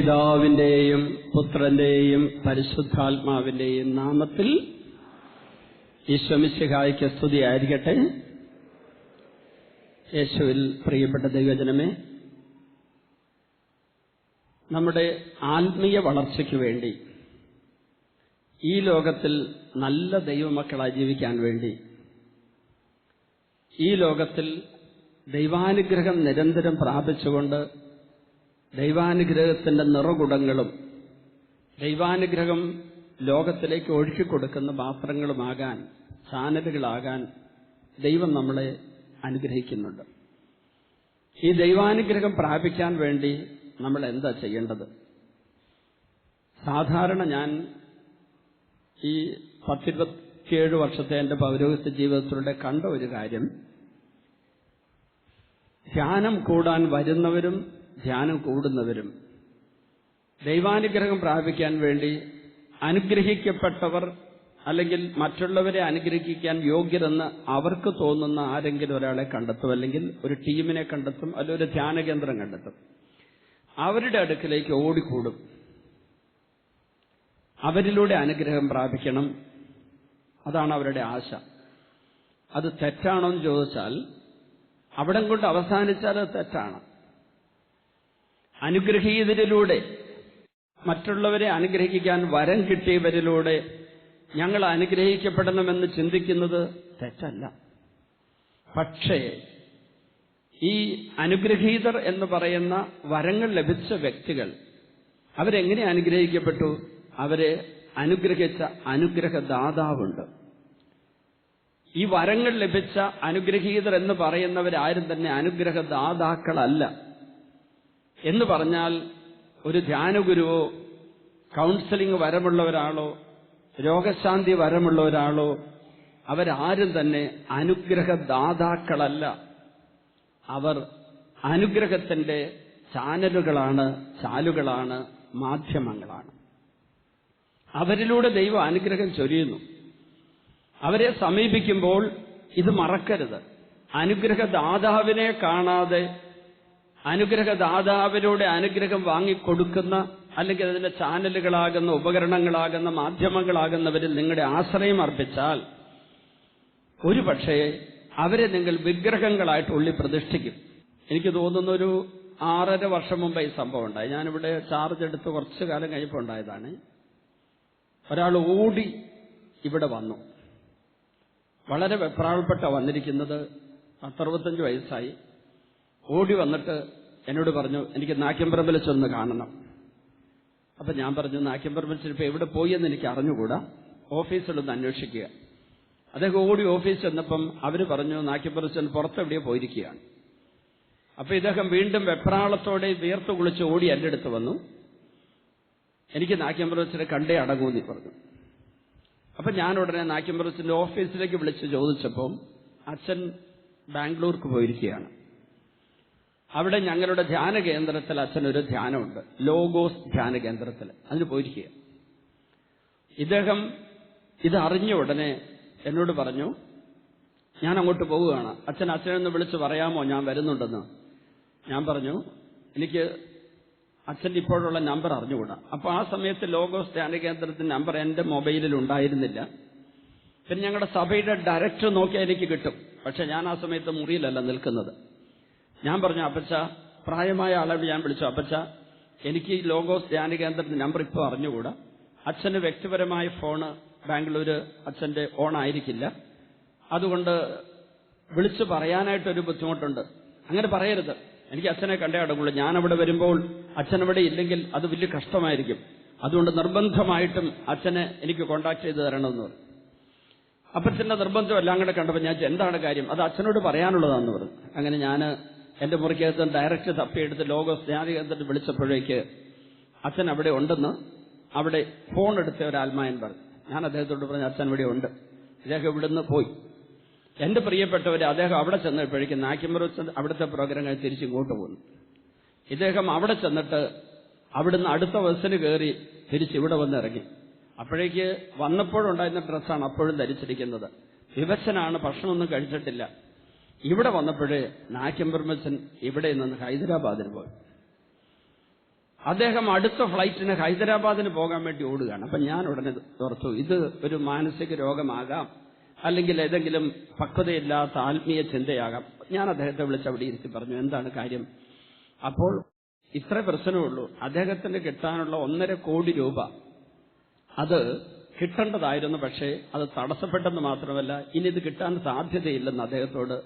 പിതാവിന്റെയും പുത്രന്റെയും പരിശുദ്ധാത്മാവിന്റെയും നാമത്തിൽ ഈശോമിശിഹായ്ക്ക് സ്തുതിയായിരിക്കട്ടെ. യേശുവിൽ പ്രിയപ്പെട്ട ദൈവജനമേ, നമ്മുടെ ആത്മീയ വളർച്ചയ്ക്ക് വേണ്ടി, ഈ ലോകത്തിൽ നല്ല ദൈവമക്കളായി ജീവിക്കാൻ വേണ്ടി, ഈ ലോകത്തിൽ ദൈവാനുഗ്രഹം നിരന്തരം പ്രാപിച്ചുകൊണ്ട് ദൈവാനുഗ്രഹത്തിന്റെ നിറകുടങ്ങളും ദൈവാനുഗ്രഹം ലോകത്തിലേക്ക് ഒഴുക്കിക്കൊടുക്കുന്ന പാത്രങ്ങളുമാകാൻ, ചാനലുകളാകാൻ ദൈവം നമ്മളെ അനുഗ്രഹിക്കുന്നുണ്ട്. ഈ ദൈവാനുഗ്രഹം പ്രാപിക്കാൻ വേണ്ടി നമ്മൾ എന്താ ചെയ്യേണ്ടത്? സാധാരണ ഞാൻ ഈ 10-27 വർഷത്തെ എൻ്റെ പൗരോഹിത്യ ജീവിതത്തിലൂടെ കണ്ട ഒരു കാര്യം, ധ്യാനം കൂടാൻ വരുന്നവരും ധ്യാനം കൂടുന്നവരും ദൈവാനുഗ്രഹം പ്രാപിക്കാൻ വേണ്ടി അനുഗ്രഹിക്കപ്പെട്ടവർ അല്ലെങ്കിൽ മറ്റുള്ളവരെ അനുഗ്രഹിക്കാൻ യോഗ്യരെന്ന് അവർക്ക് തോന്നുന്ന ആരെങ്കിലും ഒരാളെ കണ്ടെത്തും, അല്ലെങ്കിൽ ഒരു ടീമിനെ കണ്ടെത്തും, അല്ലെങ്കിൽ ഒരു ധ്യാന കേന്ദ്രം കണ്ടെത്തും. അവരുടെ അടുക്കിലേക്ക് ഓടിക്കൂടും. അവരിലൂടെ അനുഗ്രഹം പ്രാപിക്കണം, അതാണ് അവരുടെ ആശ. അത് തെറ്റാണോ എന്ന് ചോദിച്ചാൽ, അവിടം കൊണ്ട് അവസാനിച്ചാൽ അത് തെറ്റാണ്. അനുഗ്രഹീതരിലൂടെ, മറ്റുള്ളവരെ അനുഗ്രഹിക്കാൻ വരം കിട്ടിയവരിലൂടെ ഞങ്ങൾ അനുഗ്രഹിക്കപ്പെടണമെന്ന് ചിന്തിക്കുന്നത് തെറ്റല്ല. പക്ഷേ ഈ അനുഗ്രഹീതർ എന്ന് പറയുന്ന വരങ്ങൾ ലഭിച്ച വ്യക്തികൾ അവരെങ്ങനെ അനുഗ്രഹിക്കപ്പെട്ടു? അവരെ അനുഗ്രഹിച്ച അനുഗ്രഹദാതാവുണ്ട്. ഈ വരങ്ങൾ ലഭിച്ച അനുഗ്രഹീതർ എന്ന് പറയുന്നവരാരും തന്നെ അനുഗ്രഹദാതാക്കളല്ല. എന്ന് പറഞ്ഞാൽ ഒരു ധ്യാനഗുരുവോ കൗൺസിലിംഗ് വരമുള്ള ഒരാളോ രോഗശാന്തി വരമുള്ള ഒരാളോ അവരാരും തന്നെ അനുഗ്രഹദാതാക്കളല്ല. അവർ അനുഗ്രഹത്തിന്റെ ചാലുകളാണ്, മാധ്യമങ്ങളാണ്. അവരിലൂടെ ദൈവം അനുഗ്രഹം ചൊരിയുന്നു. അവരെ സമീപിക്കുമ്പോൾ ഇത് മറക്കരുത്. അനുഗ്രഹദാതാവിനെ കാണാതെ അനുഗ്രഹദാതാവിലൂടെ അനുഗ്രഹം വാങ്ങിക്കൊടുക്കുന്ന, അല്ലെങ്കിൽ അതിന്റെ ചാനലുകളാകുന്ന, ഉപകരണങ്ങളാകുന്ന, മാധ്യമങ്ങളാകുന്നവരിൽ നിങ്ങളുടെ ആശ്രയം അർപ്പിച്ചാൽ ഒരുപക്ഷേ അവരെ നിങ്ങൾ വിഗ്രഹങ്ങളായിട്ട് ഉള്ളി പ്രതിഷ്ഠിക്കും. എനിക്ക് തോന്നുന്ന ഒരു 6.5 വർഷം മുമ്പ് ഈ സംഭവം ഉണ്ടായി. ഞാനിവിടെ ചാർജ് എടുത്ത് കുറച്ചു കാലം കഴിഞ്ഞപ്പോൾ ഉണ്ടായതാണ്. ഒരാൾ ഓടി ഇവിടെ വന്നു. വളരെ വെപ്രാൾപ്പെട്ട വന്നിരിക്കുന്നത്. 65 വയസ്സായി. ഓടി വന്നിട്ട് എന്നോട് പറഞ്ഞു, എനിക്ക് നാക്യംപറമ്പിൽ ചെന്ന് കാണണം. അപ്പൊ ഞാൻ പറഞ്ഞു, നാക്യംപറമ്പിൽ ചിലപ്പോൾ എവിടെ പോയി എന്ന് എനിക്ക് അറിഞ്ഞുകൂടാ, ഓഫീസിലൊന്ന് അന്വേഷിക്കുക. അദ്ദേഹം ഓടി ഓഫീസ് ചെന്നപ്പം അവര് പറഞ്ഞു, നാക്യംപറമ്പിൽ പുറത്തെവിടെയോ പോയിരിക്കുകയാണ്. അപ്പൊ ഇദ്ദേഹം വീണ്ടും വെപ്രാളത്തോടെ വീർത്തു കുളിച്ച് ഓടി എൻ്റെ അടുത്ത് വന്നു. എനിക്ക് നാക്യംപറമ്പിൽ കണ്ടേ അടങ്ങൂന്നി പറഞ്ഞു. അപ്പൊ ഞാൻ ഉടനെ നാക്യംപറമ്പിന്റെ ഓഫീസിലേക്ക് വിളിച്ച് ചോദിച്ചപ്പം അച്ഛൻ ബാംഗ്ലൂർക്ക് പോയിരിക്കുകയാണ്. അവിടെ ഞങ്ങളുടെ ധ്യാന കേന്ദ്രത്തിൽ അച്ഛനൊരു ധ്യാനമുണ്ട്, ലോഗോസ് ധ്യാന കേന്ദ്രത്തിൽ, അതിന് പോയിരിക്കുക. ഇദ്ദേഹം ഇത് അറിഞ്ഞ ഉടനെ എന്നോട് പറഞ്ഞു, ഞാൻ അങ്ങോട്ട് പോവുകയാണ്, അച്ഛനൊന്ന് വിളിച്ച് പറയാമോ ഞാൻ വരുന്നുണ്ടെന്ന്. ഞാൻ പറഞ്ഞു, എനിക്ക് അച്ഛൻ്റെ ഇപ്പോഴുള്ള നമ്പർ അറിഞ്ഞുകൂടാ. അപ്പോൾ ആ സമയത്ത് ലോഗോസ് ധ്യാന കേന്ദ്രത്തിന്റെ നമ്പർ എൻ്റെ മൊബൈലിൽ ഉണ്ടായിരുന്നില്ല. പിന്നെ ഞങ്ങളുടെ സഭയുടെ ഡയറക്ടർ നോക്കിയാൽ എനിക്ക് കിട്ടും. പക്ഷെ ഞാൻ ആ സമയത്ത് മുറിയിലല്ല നിൽക്കുന്നത്. ഞാൻ പറഞ്ഞു, അപ്പച്ച, പ്രായമായ ആളോട് ഞാൻ വിളിച്ചു, അപ്പച്ച, എനിക്ക് ഈ ലോഗോസ് ധ്യാന കേന്ദ്രത്തിന്റെ നമ്പർ ഇപ്പോൾ അറിഞ്ഞുകൂടാ. അച്ഛന് വ്യക്തിപരമായ ഫോണ് ബാംഗ്ലൂര് അച്ഛന്റെ ഓണായിരിക്കില്ല, അതുകൊണ്ട് വിളിച്ചു പറയാനായിട്ടൊരു ബുദ്ധിമുട്ടുണ്ട്. അങ്ങനെ പറയരുത്, എനിക്ക് അച്ഛനെ കണ്ടേ അടങ്ങുള്ളൂ. ഞാൻ അവിടെ വരുമ്പോൾ അച്ഛനവിടെ ഇല്ലെങ്കിൽ അത് വലിയ കഷ്ടമായിരിക്കും. അതുകൊണ്ട് നിർബന്ധമായിട്ടും അച്ഛനെ എനിക്ക് കോണ്ടാക്ട് ചെയ്ത് തരണമെന്ന് പറഞ്ഞു. അപ്പച്ചന്റെ നിർബന്ധം എല്ലാം കൂടെ കണ്ടപ്പോൾ ഞാൻ, എന്താണ് കാര്യം? അത് അച്ഛനോട് പറയാനുള്ളതാണെന്ന് പറഞ്ഞു. അങ്ങനെ ഞാൻ എന്റെ മുറിക്കകത്ത് ഡയറക്റ്റ് തപ്പിയെടുത്ത് ലോഗോസ് ധ്യാന കേന്ദ്രത്തിൽ വിളിച്ചപ്പോഴേക്ക് അച്ഛൻ അവിടെ ഉണ്ടെന്ന് അവിടെ ഫോൺ എടുത്ത ഒരു ആത്മായൻ പറഞ്ഞു. ഞാൻ അദ്ദേഹത്തോട് പറഞ്ഞു, അച്ഛൻ ഇവിടെ ഉണ്ട്. ഇദ്ദേഹം ഇവിടുന്ന് പോയി. എന്റെ പ്രിയപ്പെട്ടവരെ, അദ്ദേഹം അവിടെ ചെന്നപ്പോഴേക്കും നാക്യംപറമ്പിൽ അവിടുത്തെ പ്രോഗ്രാം കഴിഞ്ഞ് തിരിച്ചിങ്ങോട്ട് പോകുന്നു. ഇദ്ദേഹം അവിടെ ചെന്നിട്ട് അവിടുന്ന് അടുത്ത ബസ്സിന് കയറി തിരിച്ചിവിടെ വന്നിറങ്ങി. അപ്പോഴേക്ക് വന്നപ്പോഴുണ്ടായിരുന്ന ഡ്രസ്സാണ് അപ്പോഴും ധരിച്ചിരിക്കുന്നത്. വിവശനാണ്, ഭക്ഷണമൊന്നും കഴിച്ചിട്ടില്ല. ഇവിടെ വന്നപ്പോഴേ നാക്യംപറമ്പിൽ ഇവിടെ നിന്ന് ഹൈദരാബാദിന് പോയി. അദ്ദേഹം അടുത്ത ഫ്ലൈറ്റിന് ഹൈദരാബാദിന് പോകാൻ വേണ്ടി ഓടുകയാണ്. അപ്പൊ ഞാൻ ഉടനെ ഓർത്തു, ഇത് ഒരു മാനസിക രോഗമാകാം, അല്ലെങ്കിൽ ഏതെങ്കിലും പക്വതയില്ലാത്ത ആത്മീയ ചിന്തയാകാം. ഞാൻ അദ്ദേഹത്തെ വിളിച്ച് അവിടെ ഇരുത്തി പറഞ്ഞു, എന്താണ് കാര്യം? അപ്പോൾ ഇത്ര പ്രശ്നമുള്ളൂ, അദ്ദേഹത്തിന് കിട്ടാനുള്ള 1.5 കോടി രൂപ അത് കിട്ടേണ്ടതായിരുന്നു, പക്ഷേ അത് തടസ്സപ്പെട്ടെന്ന് മാത്രമല്ല ഇനി ഇത് കിട്ടാൻ സാധ്യതയില്ലെന്ന് അദ്ദേഹത്തോട്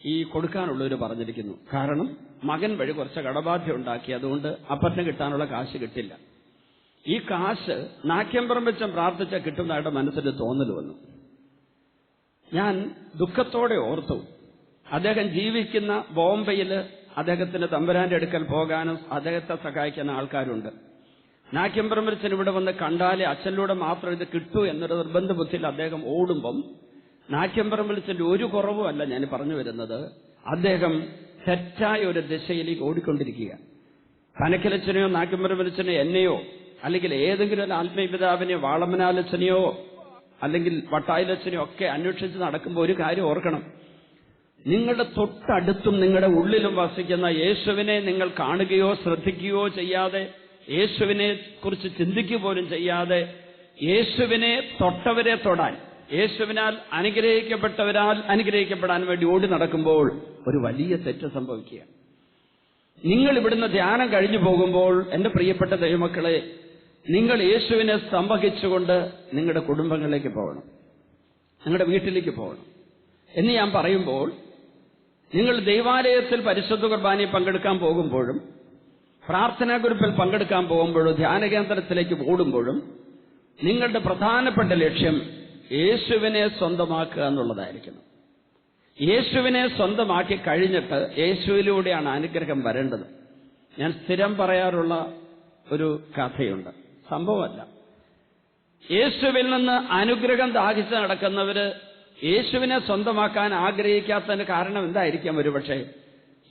ഈ കൊടുക്കാനുള്ളവർ പറഞ്ഞിരിക്കുന്നു. കാരണം മകൻ വഴി കുറച്ച് കടബാധ്യ ഉണ്ടാക്കി, അതുകൊണ്ട് അപ്പന് കിട്ടാനുള്ള കാശ് കിട്ടില്ല. ഈ കാശ് നാക്യംപറമ്പച്ചൻ പ്രാർത്ഥിച്ച കിട്ടുന്നതായിട്ട് മനസ്സിൽ തോന്നൽ വന്നു. ഞാൻ ദുഃഖത്തോടെ ഓർത്തു, അദ്ദേഹം ജീവിക്കുന്ന ബോംബെയിൽ അദ്ദേഹത്തിന് തമ്പുരാന്റെ അടുക്കൽ പോകാനും അദ്ദേഹത്തെ സഹായിക്കുന്ന ആൾക്കാരുണ്ട്. നാക്യംപറമ്പച്ചൻ ഇവിടെ വന്ന് കണ്ടാലേ അച്ഛനിലൂടെ മാത്രം ഇത് കിട്ടൂ എന്നൊരു നിർബന്ധ ബുദ്ധിയിൽ അദ്ദേഹം ഓടുമ്പം നാക്യംപറമ്പച്ചന്റെ ഒരു കുറവുമല്ല ഞാൻ പറഞ്ഞു വരുന്നത്, അദ്ദേഹം തെറ്റായ ഒരു ദിശയിലേക്ക് ഓടിക്കൊണ്ടിരിക്കുക. കനക്കലച്ചനെയോ നാക്യംപറമ്പച്ചനെയോ എന്നെയോ അല്ലെങ്കിൽ ഏതെങ്കിലും ഒരു ആത്മീയ പിതാവിനെയോ വാളമനാലച്ചനെയോ അല്ലെങ്കിൽ വട്ടായിലച്ചനെയോ ഒക്കെ അന്വേഷിച്ച് നടക്കുമ്പോൾ ഒരു കാര്യം ഓർക്കണം, നിങ്ങളുടെ തൊട്ടടുത്തും നിങ്ങളുടെ ഉള്ളിലും വസിക്കുന്ന യേശുവിനെ നിങ്ങൾ കാണുകയോ ശ്രദ്ധിക്കുകയോ ചെയ്യാതെ, യേശുവിനെ കുറിച്ച് ചിന്തിക്കുക പോലും ചെയ്യാതെ, യേശുവിനെ തൊട്ടവരെ തൊടാൻ, യേശുവിനാൽ അനുഗ്രഹിക്കപ്പെട്ടവരാൽ അനുഗ്രഹിക്കപ്പെടാൻ വേണ്ടി ഓടി നടക്കുമ്പോൾ ഒരു വലിയ തെറ്റ് സംഭവിക്കുക. നിങ്ങൾ ഇവിടുന്ന് ധ്യാനം കഴിഞ്ഞു പോകുമ്പോൾ എന്റെ പ്രിയപ്പെട്ട ദൈവമക്കളെ, നിങ്ങൾ യേശുവിനെ സംവഹിച്ചുകൊണ്ട് നിങ്ങളുടെ കുടുംബങ്ങളിലേക്ക് പോകണം, നിങ്ങളുടെ വീട്ടിലേക്ക് പോകണം എന്ന് ഞാൻ പറയുമ്പോൾ, നിങ്ങൾ ദൈവാലയത്തിൽ പരിശുദ്ധ കുർബാനയിൽ പങ്കെടുക്കാൻ പോകുമ്പോഴും പ്രാർത്ഥനാ ഗ്രൂപ്പിൽ പങ്കെടുക്കാൻ പോകുമ്പോഴും ധ്യാന കേന്ദ്രത്തിലേക്ക് ഓടുമ്പോഴും നിങ്ങളുടെ പ്രധാനപ്പെട്ട ലക്ഷ്യം യേശുവിനെ സ്വന്തമാക്കുക എന്നുള്ളതായിരിക്കണം. യേശുവിനെ സ്വന്തമാക്കി കഴിഞ്ഞിട്ട് യേശുവിലൂടെയാണ് അനുഗ്രഹം വരേണ്ടത്. ഞാൻ സ്ഥിരം പറയാറുള്ള ഒരു കഥയുണ്ട്, സംഭവമല്ല. യേശുവിൽ നിന്ന് അനുഗ്രഹം ദാഹിച്ച് നടക്കുന്നവര് യേശുവിനെ സ്വന്തമാക്കാൻ ആഗ്രഹിക്കാത്തതിന് കാരണം എന്തായിരിക്കാം? ഒരുപക്ഷെ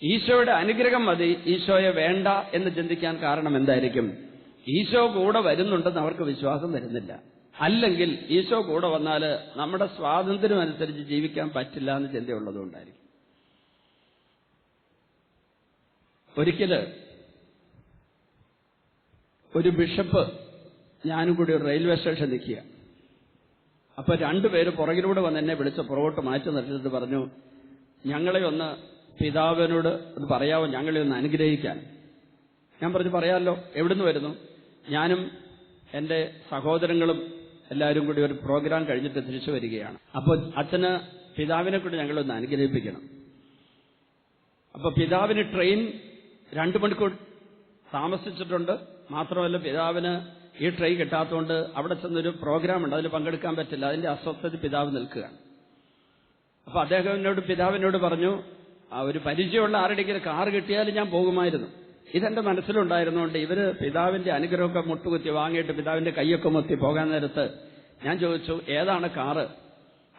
ഈശോയുടെ അനുഗ്രഹം മതി, ഈശോയെ വേണ്ട എന്ന് ചിന്തിക്കാൻ കാരണം എന്തായിരിക്കും? ഈശോ കൂടെ വരുന്നുണ്ടെന്ന് അവർക്ക് വിശ്വാസം വരുന്നില്ല. അല്ലെങ്കിൽ ഈശോ കൂടെ വന്നാൽ നമ്മുടെ സ്വാതന്ത്ര്യം അനുസരിച്ച് ജീവിക്കാൻ പറ്റില്ല എന്ന് ചിന്തയുള്ളതുകൊണ്ടായിരിക്കും. ഒരിക്കല് ഒരു ബിഷപ്പ് ഞാനും കൂടി ഒരു റെയിൽവേ സ്റ്റേഷൻ നിൽക്കുക. അപ്പൊ 2 പേര് പുറകിലൂടെ വന്ന് എന്നെ വിളിച്ച് പുറകോട്ട് മാറ്റി നിർത്തിയിട്ട് പറഞ്ഞു, ഞങ്ങളെ ഒന്ന് പിതാവിനോട് ഒന്ന് പറയാവോ, ഞങ്ങളെ ഒന്ന് അനുഗ്രഹിക്കാൻ. ഞാൻ പറഞ്ഞു, പറയാമല്ലോ. എവിടുന്ന് വരുന്നു? ഞാനും എന്റെ സഹോദരങ്ങളും എല്ലാവരും കൂടി ഒരു പ്രോഗ്രാം കഴിഞ്ഞിട്ട് തിരിച്ചു വരികയാണ്. അപ്പോൾ അച്ഛന് പിതാവിനെ കൂടി ഞങ്ങളൊന്ന് അനുഗ്രഹിപ്പിക്കണം. അപ്പൊ പിതാവിന് ട്രെയിൻ 2 മണിക്കൂർ താമസിച്ചിട്ടുണ്ട്. മാത്രമല്ല പിതാവിന് ഈ ട്രെയിൻ കിട്ടാത്തതുകൊണ്ട് അവിടെ ചെന്നൊരു പ്രോഗ്രാം ഉണ്ട്, അതിൽ പങ്കെടുക്കാൻ പറ്റില്ല. അതിന്റെ അസ്വസ്ഥത പിതാവ് നിൽക്കുകയാണ്. അപ്പൊ അദ്ദേഹം പിതാവിനോട് പറഞ്ഞു, ഒരു പരിചയമുള്ള ആരുടെയെങ്കിലും കാറ് കിട്ടിയാലും ഞാൻ പോകുമായിരുന്നു. ഇതെന്റെ മനസ്സിലുണ്ടായിരുന്നുകൊണ്ട് ഇവര് പിതാവിന്റെ അനുഗ്രഹമൊക്കെ മുട്ടുകുത്തി വാങ്ങിയിട്ട് പിതാവിന്റെ കൈയൊക്കെ മുത്തി പോകാൻ നേരത്ത് ഞാൻ ചോദിച്ചു, ഏതാണ് കാറ്?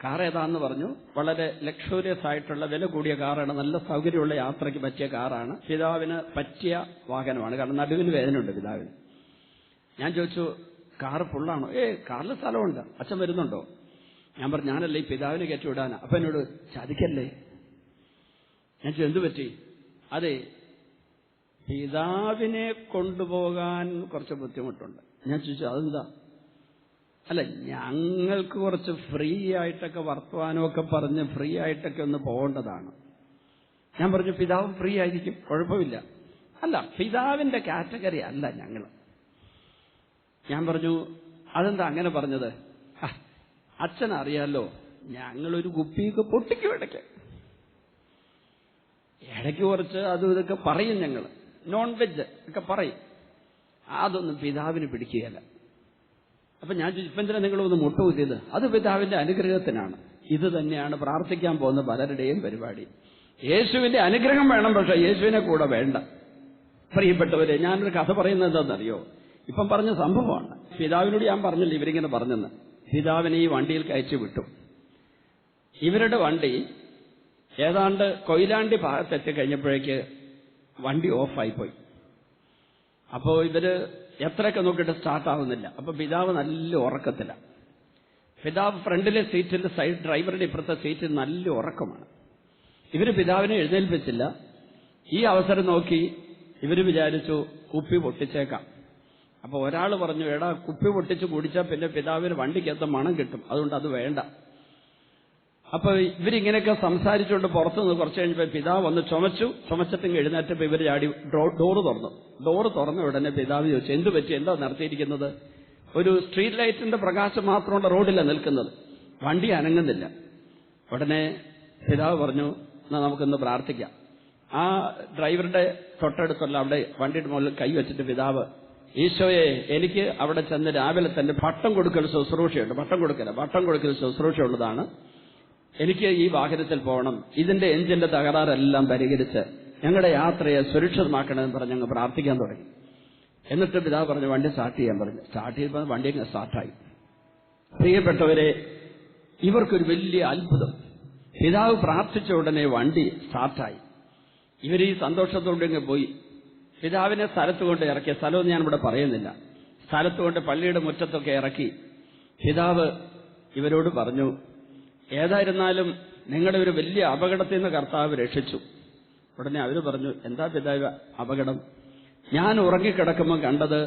കാർ ഏതാണെന്ന് പറഞ്ഞു. വളരെ ലക്ഷൂറിയസ് ആയിട്ടുള്ള വില കൂടിയ കാറാണ്, നല്ല സൗകര്യമുള്ള യാത്രയ്ക്ക് പറ്റിയ കാറാണ്, പിതാവിന് പറ്റിയ വാഹനമാണ്. കാരണം നടുവിന് വേദനയുണ്ട് പിതാവിന്. ഞാൻ ചോദിച്ചു, കാറ് ഫുള്ളാണോ? കാറിൽ സ്ഥലമുണ്ട്, അച്ഛൻ വരുന്നുണ്ടോ? ഞാൻ പറഞ്ഞു, ഞാനല്ലേ ഈ പിതാവിനെ കയറ്റി വിടാനാ. അപ്പൊ എന്നോട്, ചതിക്കല്ലേ. ഞാൻ ചോദിച്ചു, എന്തു പറ്റി? അതെ, പിതാവിനെ കൊണ്ടുപോകാൻ കുറച്ച് ബുദ്ധിമുട്ടുണ്ട്. ഞാൻ ചോദിച്ചു, അതെന്താ? അല്ല, ഞങ്ങൾക്ക് കുറച്ച് ഫ്രീ ആയിട്ടൊക്കെ വർത്തമാനമൊക്കെ പറഞ്ഞ് ഫ്രീ ആയിട്ടൊക്കെ ഒന്ന് പോകേണ്ടതാണ്. ഞാൻ പറഞ്ഞു, പിതാവ് ഫ്രീ ആയിരിക്കും, കുഴപ്പമില്ല. അല്ല, പിതാവിന്റെ കാറ്റഗറി അല്ല ഞങ്ങൾ. ഞാൻ പറഞ്ഞു, അതെന്താ അങ്ങനെ പറഞ്ഞത്? അച്ഛനറിയാലോ, ഞങ്ങളൊരു കുപ്പിയൊക്കെ പൊട്ടിക്കും ഇടയ്ക്ക് കുറച്ച് അതും ഇതൊക്കെ പറയും. ഞങ്ങൾ നോൺ വെജ് ഒക്കെ പറയും. അതൊന്നും പിതാവിന് പിടിക്കുകയല്ല. അപ്പൊ ഞാൻ ചോദിച്ചു, ഇപ്പം എന്തിനാ നിങ്ങളൊന്ന് മുട്ടുകുത്തിയത്? അത് പിതാവിന്റെ അനുഗ്രഹത്തിനാണ്. ഇത് തന്നെയാണ് പ്രാർത്ഥിക്കാൻ പോകുന്ന പലരുടെയും പരിപാടി. യേശുവിന്റെ അനുഗ്രഹം വേണം, പക്ഷെ യേശുവിനെ കൂടെ വേണ്ട. പ്രിയപ്പെട്ടവരെ, ഞാനൊരു കഥ പറയുന്നത് എന്താണെന്നറിയോ? ഇപ്പം പറഞ്ഞ സംഭവമാണ്. പിതാവിനോട് ഞാൻ പറഞ്ഞില്ല ഇവരിങ്ങനെ പറഞ്ഞെന്ന്. പിതാവിനെ ഈ വണ്ടിയിൽ കയറ്റി വിട്ടു. ഇവരുടെ വണ്ടി ഏതാണ്ട് കൊയിലാണ്ടി ഭാഗത്തെത്തി കഴിഞ്ഞപ്പോഴേക്ക് വണ്ടി ഓഫായിപ്പോയി. അപ്പോൾ ഇവര് എത്രയൊക്കെ നോക്കിയിട്ട് സ്റ്റാർട്ടാവുന്നില്ല. അപ്പൊ പിതാവ് നല്ല ഉറക്കത്തില്ല. പിതാവ് ഫ്രണ്ടിലെ സീറ്റിൽ, സൈഡ് ഡ്രൈവറുടെ ഇപ്പുറത്തെ സീറ്റിൽ നല്ല ഉറക്കമാണ്. ഇവര് പിതാവിനെ എഴുന്നേൽപ്പിച്ചില്ല. ഈ അവസരം നോക്കി ഇവര് വിചാരിച്ചു കുപ്പി പൊട്ടിച്ചേക്കാം. അപ്പൊ ഒരാൾ പറഞ്ഞു, എടാ കുപ്പി പൊട്ടിച്ച് കുടിച്ചാൽ പിന്നെ പിതാവിന് വണ്ടിക്കകത്ത് മണം കിട്ടും, അതുകൊണ്ട് അത് വേണ്ട. അപ്പൊ ഇവരിങ്ങനെയൊക്കെ സംസാരിച്ചുകൊണ്ട് പുറത്തുനിന്ന് കുറച്ച് കഴിഞ്ഞപ്പോൾ പിതാവ് വന്ന് ചുമച്ചിട്ടും എഴുന്നേറ്റപ്പോൾ ഇവർ ചാടി ഡോറ് തുറന്ന ഉടനെ പിതാവ് ചോദിച്ചു, എന്തു പറ്റി, എന്താ നടത്തിയിരിക്കുന്നത്? ഒരു സ്ട്രീറ്റ് ലൈറ്റിന്റെ പ്രകാശം മാത്രമുള്ള റോഡിലാണ് നിൽക്കുന്നത്, വണ്ടി അനങ്ങുന്നില്ല. ഉടനെ പിതാവ് പറഞ്ഞു, എന്നാ നമുക്കൊന്ന് പ്രാർത്ഥിക്കാം. ആ ഡ്രൈവറുടെ തൊട്ടടുത്തുള്ള അവിടെ വണ്ടിയുടെ മുകളിൽ കൈവച്ചിട്ട് പിതാവ്, ഈശോയെ, എനിക്ക് അവിടെ ചെന്ന് രാവിലെ തന്നെ പട്ടം കൊടുക്കൽ ശുശ്രൂഷയുണ്ട്, പട്ടം കൊടുക്കൽ ശുശ്രൂഷയുള്ളതാണ്, എനിക്ക് ഈ വാഹനത്തിൽ പോകണം, ഇതിന്റെ എഞ്ചിന്റെ തകരാറെല്ലാം പരിഹരിച്ച് ഞങ്ങളുടെ യാത്രയെ സുരക്ഷിതമാക്കണമെന്ന് പറഞ്ഞ് ഞങ്ങൾ പ്രാർത്ഥിക്കാൻ തുടങ്ങി. എന്നിട്ട് പിതാവ് പറഞ്ഞു, വണ്ടി സ്റ്റാർട്ട് ചെയ്യാൻ പറഞ്ഞു. സ്റ്റാർട്ട് ചെയ്തപ്പോൾ വണ്ടി അങ്ങ് സ്റ്റാർട്ടായി. പ്രിയപ്പെട്ടവരെ, ഇവർക്കൊരു വലിയ അത്ഭുതം. പിതാവ് പ്രാർത്ഥിച്ച ഉടനെ വണ്ടി സ്റ്റാർട്ടായി. ഇവർ ഈ സന്തോഷത്തോടെ പോയി പിതാവിനെ സ്ഥലത്ത് കൊണ്ട് ഇറക്കി. സ്ഥലമൊന്നും ഞാനിവിടെ പറയുന്നില്ല. സ്ഥലത്ത് കൊണ്ട് പള്ളിയുടെ മുറ്റത്തൊക്കെ ഇറക്കി. പിതാവ് ഇവരോട് പറഞ്ഞു, ഏതായിരുന്നാലും നിങ്ങളുടെ ഒരു വലിയ അപകടത്തിൽ നിന്ന് കർത്താവ് രക്ഷിച്ചു. ഉടനെ അവർ പറഞ്ഞു, എന്താ പിതാവ് അപകടം? ഞാൻ ഉറങ്ങിക്കിടക്കുമ്പോൾ കണ്ടത്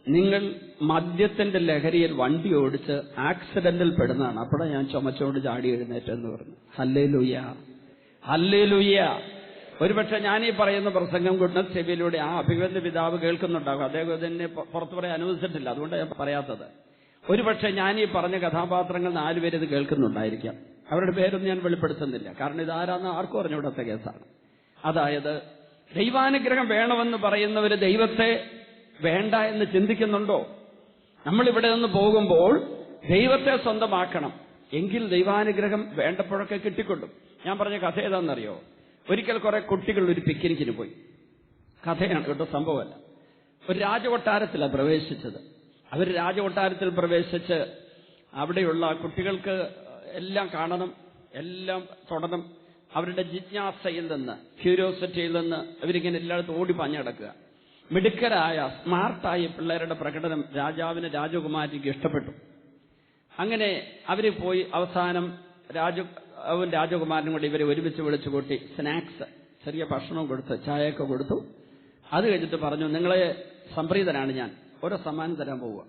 നിങ്ങൾ മദ്യത്തിന്റെ ലഹരിയിൽ വണ്ടി ഓടിച്ച് ആക്സിഡന്റിൽ പെടുന്നതാണ്. അപ്പോഴാണ് ഞാൻ ചുമച്ചോണ്ട് ചാടി എഴുന്നേറ്റെന്ന് പറഞ്ഞു. Hallelujah, hallelujah. ഒരുപക്ഷെ ഞാൻ ഈ പറയുന്ന പ്രസംഗം ഗുഡ്നസ് ചെവിയിലൂടെ ആ അഭിവന്ദ പിതാവ് കേൾക്കുന്നുണ്ടാകും. അദ്ദേഹം ഇതിനെ പുറത്തു പറയാൻ അനുവദിച്ചിട്ടില്ല, അതുകൊണ്ടാണ് ഞാൻ പറയാത്തത്. ഒരുപക്ഷെ ഞാൻ ഈ പറഞ്ഞ കഥാപാത്രങ്ങൾ 4 പേര് ഇത് കേൾക്കുന്നുണ്ടായിരിക്കാം. അവരുടെ പേരൊന്നും ഞാൻ വെളിപ്പെടുത്തുന്നില്ല, കാരണം ഇതാരാന്ന് ആർക്കും അറിഞ്ഞുകൂടാത്ത കേസാണ്. അതായത് ദൈവാനുഗ്രഹം വേണമെന്ന് പറയുന്നവര് ദൈവത്തെ വേണ്ട എന്ന് ചിന്തിക്കുന്നുണ്ടോ? നമ്മളിവിടെ നിന്ന് പോകുമ്പോൾ ദൈവത്തെ സ്വന്തമാക്കണം, എങ്കിൽ ദൈവാനുഗ്രഹം വേണ്ടപ്പോഴൊക്കെ കിട്ടിക്കൊള്ളും. ഞാൻ പറഞ്ഞ കഥ ഏതാണെന്നറിയോ? ഒരിക്കൽ കുറെ കുട്ടികൾ ഒരു പിക്നിക്കിന് പോയി. കഥയാണ് കേട്ടോ, സംഭവമല്ല. ഒരു രാജകൊട്ടാരത്തിലാണ് പ്രവേശിച്ചത്. അവർ രാജകൊട്ടാരത്തിൽ പ്രവേശിച്ച് അവിടെയുള്ള കുട്ടികൾക്ക് എല്ലാം കാണണം, എല്ലാം തൊടണം. അവരുടെ ജിജ്ഞാസയിൽ നിന്ന്, ക്യൂരിയോസിറ്റിയിൽ നിന്ന് അവരിങ്ങനെ എല്ലായിടത്തും ഓടി പാഞ്ഞടക്കുക. മിടുക്കരായ സ്മാർട്ടായ പിള്ളേരുടെ പ്രകടനം രാജകുമാരിക്ക് ഇഷ്ടപ്പെട്ടു. അങ്ങനെ അവര് പോയി അവസാനം രാജകുമാരനും കൂടി ഇവരെ ഒരുമിച്ച് വിളിച്ചു കൂട്ടി സ്നാക്സ്, ചെറിയ ഭക്ഷണവും കൊടുത്ത് ചായയൊക്കെ കൊടുത്തു. അത് കഴിഞ്ഞിട്ട് പറഞ്ഞു, നിങ്ങളെ സംപ്രീതനാണ് ഞാൻ, ഓരോ സമ്മാനം തരാൻ പോവുക.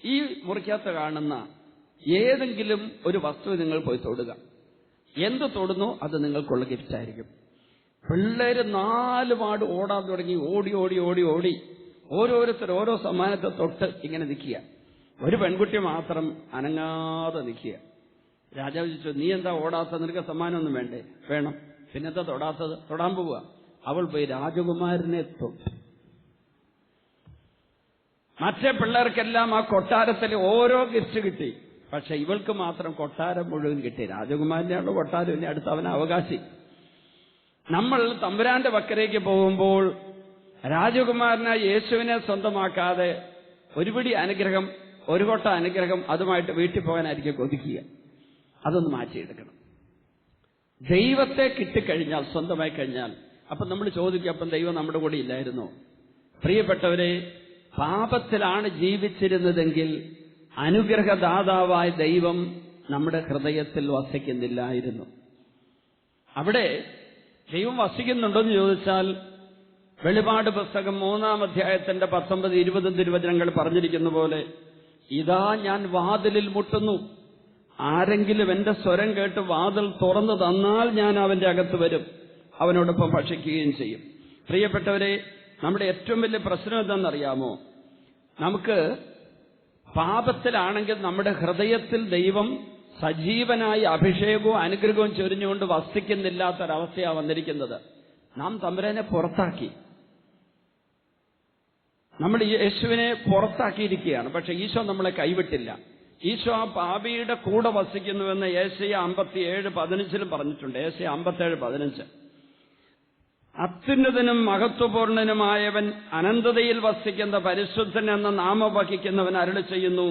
ഈ മുറിക്കകത്ത് കാണുന്ന ഏതെങ്കിലും ഒരു വസ്തു നിങ്ങൾ പോയി തൊടുക, എന്ത് തൊടുന്നു അത് നിങ്ങൾക്കുള്ള ഗിഫ്റ്റ് ആയിരിക്കും. പിള്ളേര് 4 പാട് ഓടാൻ തുടങ്ങി. ഓടി ഓടി ഓടി ഓടി ഓരോരുത്തർ ഓരോ സമ്മാനത്തെ തൊട്ട് ഇങ്ങനെ നിൽക്കുക. ഒരു പെൺകുട്ടി മാത്രം അനങ്ങാതെ നിൽക്കുക. രാജാവ് ചോദിച്ചു, നീ എന്താ ഓടാത്തത്? നിനക്ക് സമ്മാനമൊന്നും വേണ്ടേ? വേണം. പിന്നെന്താ തൊടാത്തത്? തൊടാൻ പോവുക. അവൾ പോയി രാജകുമാരനെ തൊട്ടു. മറ്റേ പിള്ളേർക്കെല്ലാം ആ കൊട്ടാരത്തിൽ ഓരോ ഗിഫ്റ്റ് കിട്ടി. പക്ഷെ ഇവൾക്ക് മാത്രം കൊട്ടാരം മുഴുവൻ കിട്ടി. രാജകുമാരനെയുള്ള കൊട്ടാരം, ഇനി അടുത്ത് അവന് അവകാശി. നമ്മൾ തമ്പുരാന്റെ പക്കലേക്ക് പോകുമ്പോൾ രാജകുമാരനായ യേശുവിനെ സ്വന്തമാക്കാതെ ഒരുപിടി അനുഗ്രഹം, ഒരു കൊട്ട അനുഗ്രഹം അതുമായിട്ട് വീട്ടിൽ പോകാനായിരിക്കും കൊതിക്കുക. അതൊന്ന് മാറ്റിയെടുക്കണം. ദൈവത്തെ കിട്ടിക്കഴിഞ്ഞാൽ, സ്വന്തമായി കഴിഞ്ഞാൽ, അപ്പം നമ്മൾ ചോദിക്കും, അപ്പം ദൈവം നമ്മുടെ കൂടെ ഇല്ലായിരുന്നോ? പ്രിയപ്പെട്ടവരെ, പാപത്തിലാണ് ജീവിച്ചിരുന്നതെങ്കിൽ അനുഗ്രഹദാതാവായ ദൈവം നമ്മുടെ ഹൃദയത്തിൽ വസിക്കുന്നില്ലായിരുന്നു. അവിടെ ദൈവം വസിക്കുന്നുണ്ടോന്ന് ചോദിച്ചാൽ, വെളിപാട് പുസ്തകം 3-ാം അധ്യായത്തിന്റെ 19-20 തിരുവചനങ്ങൾ പറഞ്ഞിരിക്കുന്ന പോലെ, ഇതാ ഞാൻ വാതിലിൽ മുട്ടുന്നു, ആരെങ്കിലും എന്റെ സ്വരം കേട്ട് വാതിൽ തുറന്നു തന്നാൽ ഞാൻ അവന്റെ അകത്ത് വരും, അവനോടൊപ്പം ഭക്ഷിക്കുകയും ചെയ്യും. പ്രിയപ്പെട്ടവരെ, നമ്മുടെ ഏറ്റവും വലിയ പ്രശ്നം എന്താണെന്നറിയാമോ? നമുക്ക് പാപത്തിലാണെങ്കിൽ നമ്മുടെ ഹൃദയത്തിൽ ദൈവം സജീവനായി അഭിഷേകവും അനുഗ്രഹവും ചൊരിഞ്ഞുകൊണ്ട് വസിക്കുന്നില്ലാത്തൊരവസ്ഥയാണ് വന്നിരിക്കുന്നത്. നാം തമ്പുരാനെ പുറത്താക്കി, നമ്മൾ യേശുവിനെ പുറത്താക്കിയിരിക്കുകയാണ്. പക്ഷെ ഈശോ നമ്മളെ കൈവിട്ടില്ല. ഈശോ ആ പാപിയുടെ കൂടെ വസിക്കുന്നുവെന്ന് യേശയ്യ 57:15 പറഞ്ഞിട്ടുണ്ട്. യേശയ്യ 57:15. അത്യുന്നതനും മഹത്വപൂർണനുമായവൻ അനന്തതയിൽ വസിക്കുന്ന പരിശുദ്ധൻ എന്ന നാമം വഹിക്കുന്നവൻ അരുളി ചെയ്യുന്നു,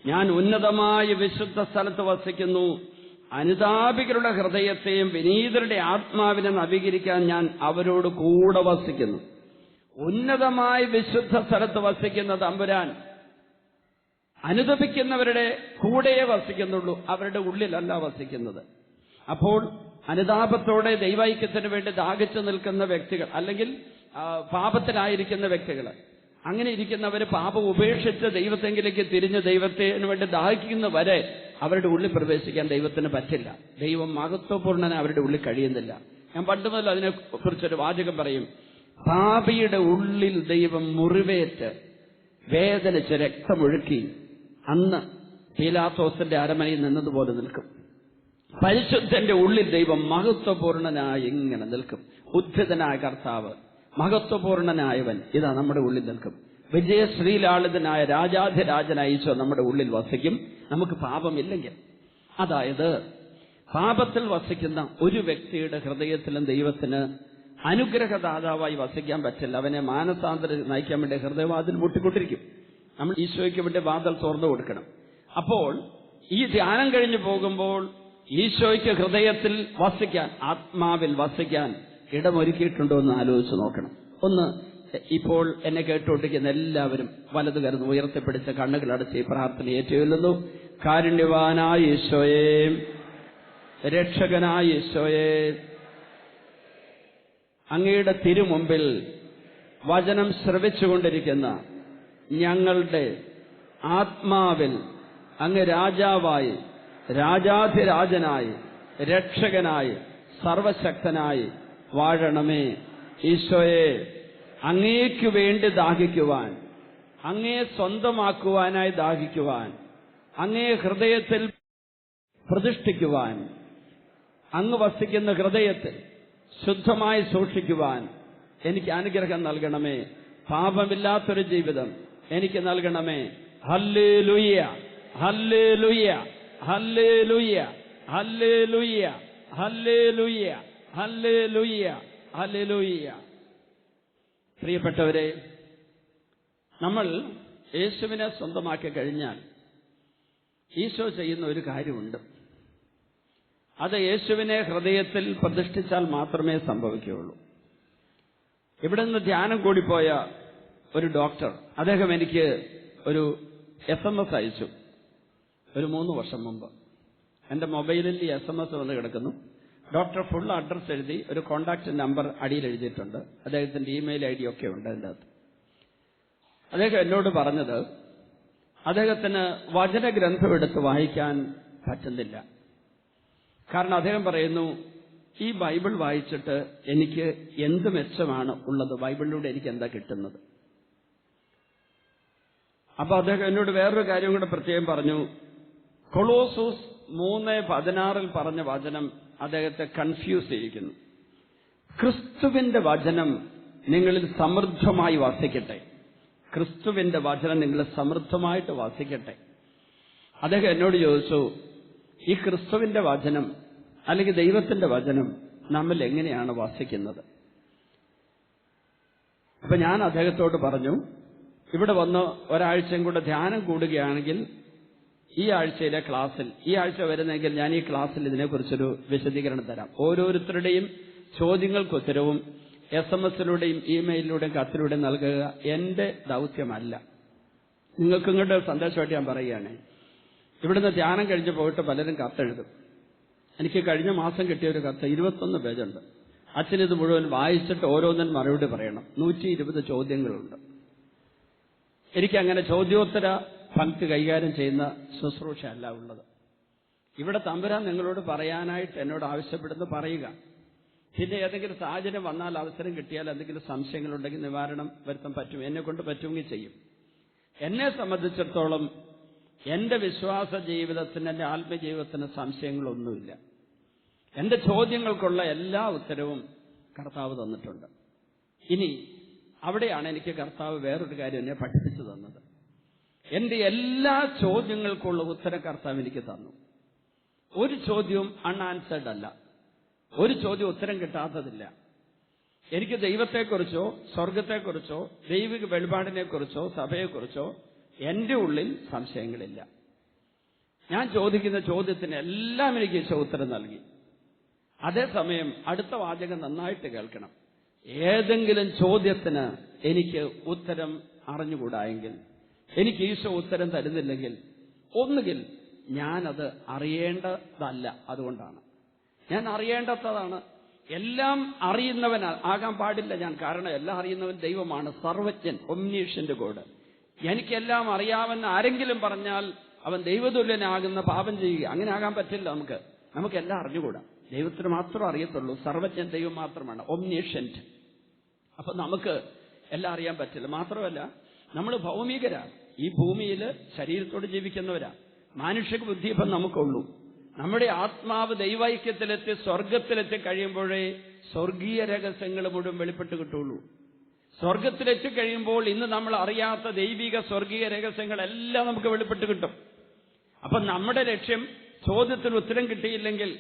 ഞാൻ ഉന്നതമായ വിശുദ്ധ സ്ഥലത്ത് വസിക്കുന്നു, അനുതാപികളുടെ ഹൃദയത്തെയും വിനീതരുടെ ആത്മാവിനെ നവീകരിക്കാൻ ഞാൻ അവരോട് കൂടെ വസിക്കുന്നു. ഉന്നതമായ വിശുദ്ധ സ്ഥലത്ത് വസിക്കുന്ന തമ്പുരാൻ അനുതപിക്കുന്നവരുടെ കൂടെയേ വസിക്കുന്നുള്ളൂ, അവരുടെ ഉള്ളിലല്ല വസിക്കുന്നത്. അപ്പോൾ അനുതാപത്തോടെ ദൈവൈക്യത്തിന് വേണ്ടി ദാഹിച്ചു നിൽക്കുന്ന വ്യക്തികൾ, അല്ലെങ്കിൽ പാപത്തിലായിരിക്കുന്ന വ്യക്തികൾ, അങ്ങനെ ഇരിക്കുന്നവർ പാപം ഉപേക്ഷിച്ച് ദൈവത്തെങ്കിലേക്ക് തിരിഞ്ഞ് ദൈവത്തിന് വേണ്ടി ദാഹിക്കുന്നവരെ അവരുടെ ഉള്ളിൽ പ്രവേശിക്കാൻ ദൈവത്തിന് പറ്റില്ല. ദൈവം മഹത്വപൂർണ്ണന അവരുടെ ഉള്ളിൽ കഴിയുന്നില്ല. ഞാൻ പണ്ട് മുതൽ അതിനെക്കുറിച്ചൊരു വാചകം പറയും. പാപിയുടെ ഉള്ളിൽ ദൈവം മുറിവേറ്റ് വേദനിച്ച് രക്തമൊഴുക്കി അന്ന് പീലാത്തോസിന്റെ അരമനയിൽ നിന്നതുപോലെ നിൽക്കും. പരിശുദ്ധന്റെ ഉള്ളിൽ ദൈവം മഹത്വപൂർണനായി ഇങ്ങനെ നിൽക്കും. ഉദ്ധിതനായ കർത്താവ്, മഹത്വപൂർണനായവൻ ഇതാ നമ്മുടെ ഉള്ളിൽ നിൽക്കും. വിജയശ്രീലാളിതനായ രാജാധിരാജനായ ഈശോ നമ്മുടെ ഉള്ളിൽ വസിക്കും, നമുക്ക് പാപമില്ലെങ്കിൽ. അതായത് പാപത്തിൽ വസിക്കുന്ന ഒരു വ്യക്തിയുടെ ഹൃദയത്തിലും ദൈവത്തിന് അനുഗ്രഹദാതാവായി വസിക്കാൻ പറ്റില്ല. അവനെ മാനസാന്തരം നയിക്കാൻ വേണ്ടി ഹൃദയവാതിൽ മുട്ടിക്കൊണ്ടിരിക്കും. നമ്മൾ ഈശോയ്ക്ക് വേണ്ടി വാതിൽ തുറന്നു കൊടുക്കണം. അപ്പോൾ ഈ ധ്യാനം കഴിഞ്ഞു പോകുമ്പോൾ ഈശോയ്ക്ക് ഹൃദയത്തിൽ വസിക്കാൻ, ആത്മാവിൽ വസിക്കാൻ ഇടമൊരുക്കിയിട്ടുണ്ടോ എന്ന് ആലോചിച്ച് നോക്കണം. ഒന്ന്, ഇപ്പോൾ എന്നെ കേട്ടുകൊണ്ടിരിക്കുന്ന എല്ലാവരും വലതു കരുന്ന് ഉയർത്തിപ്പിടിച്ച കണ്ണുകളടച്ച് ഈ പ്രാർത്ഥന ഏറ്റുചൊല്ലുന്നു. കാരുണ്യവാനായ ഈശോയേ, രക്ഷകനായ ഈശോയേ, അങ്ങയുടെ തിരുമുമ്പിൽ വചനം ശ്രവിച്ചുകൊണ്ടിരിക്കുന്ന ഞങ്ങളുടെ ആത്മാവിൽ അങ്ങ് രാജാവായി, രാജാധിരാജനായി, രക്ഷകനായി, സർവശക്തനായി വാഴണമേ. ഈശോയെ, അങ്ങേക്കു വേണ്ടി ദാഹിക്കുവാൻ, അങ്ങേ സ്വന്തമാക്കുവാനായി ദാഹിക്കുവാൻ, അങ്ങേ ഹൃദയത്തിൽ പ്രതിഷ്ഠിക്കുവാൻ, അങ്ങ് വസിക്കുന്ന ഹൃദയത്തിൽ ശുദ്ധമായി സൂക്ഷിക്കുവാൻ എനിക്ക് അനുഗ്രഹം നൽകണമേ. പാപമില്ലാത്തൊരു ജീവിതം എനിക്ക് നൽകണമേ. Hallelujah, hallelujah, hallelujah, hallelujah, hallelujah, hallelujah, hallelujah. പ്രിയപ്പെട്ടവരെ, നമ്മൾ യേശുവിനെ സ്വന്തമാക്കി കഴിഞ്ഞാൽ ഈശോ ചെയ്യുന്ന ഒരു കാര്യമുണ്ട്. അത് യേശുവിനെ ഹൃദയത്തിൽ പ്രതിഷ്ഠിച്ചാൽ മാത്രമേ സംഭവിക്കുകയുള്ളൂ. ഇവിടെ നിന്ന് ധ്യാനം കൂടിപ്പോയ ഒരു ഡോക്ടർ, അദ്ദേഹം എനിക്ക് ഒരു SMS അയച്ചു ഒരു 3 വർഷം മുമ്പ്. എന്റെ മൊബൈലിൽ ഈ SMS വന്ന് കിടക്കുന്നു. ഡോക്ടർ ഫുൾ അഡ്രസ് എഴുതി, ഒരു കോണ്ടാക്ട് നമ്പർ അടിയിൽ എഴുതിയിട്ടുണ്ട്, അദ്ദേഹത്തിന്റെ ഇമെയിൽ ID ഒക്കെ ഉണ്ട് അതിൻ്റെ അകത്ത്. അദ്ദേഹം എന്നോട് പറഞ്ഞത്, അദ്ദേഹത്തിന് വചനഗ്രന്ഥം എടുത്ത് വായിക്കാൻ പറ്റുന്നില്ല. കാരണം അദ്ദേഹം പറയുന്നു, ഈ ബൈബിൾ വായിച്ചിട്ട് എനിക്ക് എന്ത് മെച്ചമാണ് ഉള്ളത്, ബൈബിളിലൂടെ എനിക്ക് എന്താ കിട്ടുന്നത്. അപ്പൊ അദ്ദേഹം എന്നോട് വേറൊരു കാര്യം കൂടെ പ്രത്യേകം പറഞ്ഞു. കൊളോസോസ് 3:16 പറഞ്ഞ വചനം അദ്ദേഹത്തെ കൺഫ്യൂസ് ചെയ്യിക്കുന്നു. ക്രിസ്തുവിന്റെ വചനം നിങ്ങളിൽ സമൃദ്ധമായി വസിക്കട്ടെ. ക്രിസ്തുവിന്റെ വചനം നിങ്ങളിൽ സമൃദ്ധമായിട്ട് വസിക്കട്ടെ. അദ്ദേഹം എന്നോട് ചോദിച്ചു, ഈ ക്രിസ്തുവിന്റെ വചനം അല്ലെങ്കിൽ ദൈവത്തിന്റെ വചനം നമ്മൾ എങ്ങനെയാണ് വസിക്കുന്നത്? അപ്പൊ ഞാൻ അദ്ദേഹത്തോട് പറഞ്ഞു, ഇവിടെ വന്ന് ഒരാഴ്ചയും കൂടെ ധ്യാനം കൂടുകയാണെങ്കിൽ ഈ ആഴ്ചയിലെ ക്ലാസ്സിൽ, ഈ ആഴ്ച വരുന്നെങ്കിൽ ഞാൻ ഈ ക്ലാസ്സിൽ ഇതിനെക്കുറിച്ചൊരു വിശദീകരണം തരാം. ഓരോരുത്തരുടെയും ചോദ്യങ്ങൾക്ക് ഉത്തരവും SMS-ലൂടെയും ഇമെയിലിലൂടെയും കത്തിലൂടെയും നൽകുക എന്റെ ദൗത്യമല്ല. നിങ്ങൾക്ക് ഇങ്ങോട്ട് സന്ദേശമായിട്ട് ഞാൻ പറയുകയാണ്. ഇവിടുന്ന് ധ്യാനം കഴിഞ്ഞ് പോയിട്ട് പലരും കത്തെഴുതും. എനിക്ക് കഴിഞ്ഞ മാസം കിട്ടിയ ഒരു കത്ത് 21 പേജുണ്ട്. അച്ഛനിത് മുഴുവൻ വായിച്ചിട്ട് ഓരോന്നിനും മറുപടി പറയണം. 120 ചോദ്യങ്ങളുണ്ട്. എനിക്കങ്ങനെ ചോദ്യോത്തര പങ്ക്തി കൈകാര്യം ചെയ്യുന്ന ശുശ്രൂഷ അല്ല ഉള്ളത്. ഇവിടെ തമ്പുരാൻ നിങ്ങളോട് പറയാനായിട്ട് എന്നോട് ആവശ്യപ്പെടുന്നു, പറയുക. പിന്നെ ഏതെങ്കിലും സാഹചര്യം വന്നാൽ, അവസരം കിട്ടിയാൽ, എന്തെങ്കിലും സംശയങ്ങളുണ്ടെങ്കിൽ നിവാരണം വരുത്താൻ പറ്റും, എന്നെ കൊണ്ട് പറ്റുമെങ്കിൽ ചെയ്യും. എന്നെ സംബന്ധിച്ചിടത്തോളം എന്റെ വിശ്വാസ ജീവിതത്തിന്, എന്റെ ആത്മജീവിതത്തിന് സംശയങ്ങളൊന്നുമില്ല. എന്റെ ചോദ്യങ്ങൾക്കുള്ള എല്ലാ ഉത്തരവും കർത്താവ് തന്നിട്ടുണ്ട്. ഇനി അവിടെയാണ് എനിക്ക് കർത്താവ് വേറൊരു കാര്യം എന്നെ പഠിപ്പിച്ചു തന്നത്. എന്റെ എല്ലാ ചോദ്യങ്ങൾക്കുള്ള ഉത്തരം കർത്താവ് എനിക്ക് തന്നു. ഒരു ചോദ്യവും അൺആൻസേർഡ് അല്ല, ഒരു ചോദ്യം ഉത്തരം കിട്ടാത്തതില്ല. എനിക്ക് ദൈവത്തെക്കുറിച്ചോ സ്വർഗത്തെക്കുറിച്ചോ ദൈവിക വെളിപാടിനെക്കുറിച്ചോ സഭയെക്കുറിച്ചോ എന്റെ ഉള്ളിൽ സംശയങ്ങളില്ല. ഞാൻ ചോദിക്കുന്ന ചോദ്യത്തിന് എല്ലാം എനിക്ക് ഈശോ ഉത്തരം നൽകി. അതേസമയം അടുത്ത വാചകം നന്നായിട്ട് കേൾക്കണം. ഏതെങ്കിലും ചോദ്യത്തിന് എനിക്ക് ഉത്തരം അറിഞ്ഞുകൂടായെങ്കിൽ, എനിക്ക് ഈശോ ഉത്തരം തരുന്നില്ലെങ്കിൽ, ഒന്നുകിൽ ഞാനത് അറിയേണ്ടതല്ല, അതുകൊണ്ടാണ്. ഞാൻ അറിയേണ്ടതാണ്. എല്ലാം അറിയുന്നവൻ ആകാൻ പാടില്ല ഞാൻ. കാരണം എല്ലാം അറിയുന്നവൻ ദൈവമാണ്, സർവജ്ഞൻ, ഒംനീഷ്യന്റ് ഗോഡ്. എനിക്കെല്ലാം അറിയാമെന്ന് ആരെങ്കിലും പറഞ്ഞാൽ അവൻ ദൈവതുല്യനാകുന്ന പാപം ചെയ്യുക. അങ്ങനെ ആകാൻ പറ്റില്ല. നമുക്കെല്ലാം അറിഞ്ഞുകൂടാ. ദൈവത്തിന് മാത്രം അറിയത്തുള്ളൂ. സർവജ്ഞൻ ദൈവം മാത്രമാണ്, ഒംനീഷ്യന്റ്. അപ്പൊ നമുക്ക് എല്ലാം അറിയാൻ പറ്റില്ല. മാത്രമല്ല, നമ്മൾ ഭൗമികരാണ്. ഈ ഭൂമിയിൽ ശരീരത്തോട് ജീവിക്കുന്നവരാ. മാനുഷിക ബുദ്ധി ഇപ്പം നമുക്കുള്ളൂ. നമ്മുടെ ആത്മാവ് ദൈവൈക്യത്തിലെത്തി സ്വർഗത്തിലെത്തി കഴിയുമ്പോഴേ സ്വർഗീയ രഹസ്യങ്ങൾ മുഴുവൻ വെളിപ്പെട്ട് കിട്ടുള്ളൂ. സ്വർഗത്തിലെത്തി കഴിയുമ്പോൾ ഇന്ന് നമ്മൾ അറിയാത്ത ദൈവിക സ്വർഗീയ രഹസ്യങ്ങളെല്ലാം നമുക്ക് വെളിപ്പെട്ട് കിട്ടും. അപ്പൊ നമ്മുടെ ലക്ഷ്യം, ചോദ്യത്തിന് ഉത്തരം കിട്ടിയില്ലെങ്കിൽ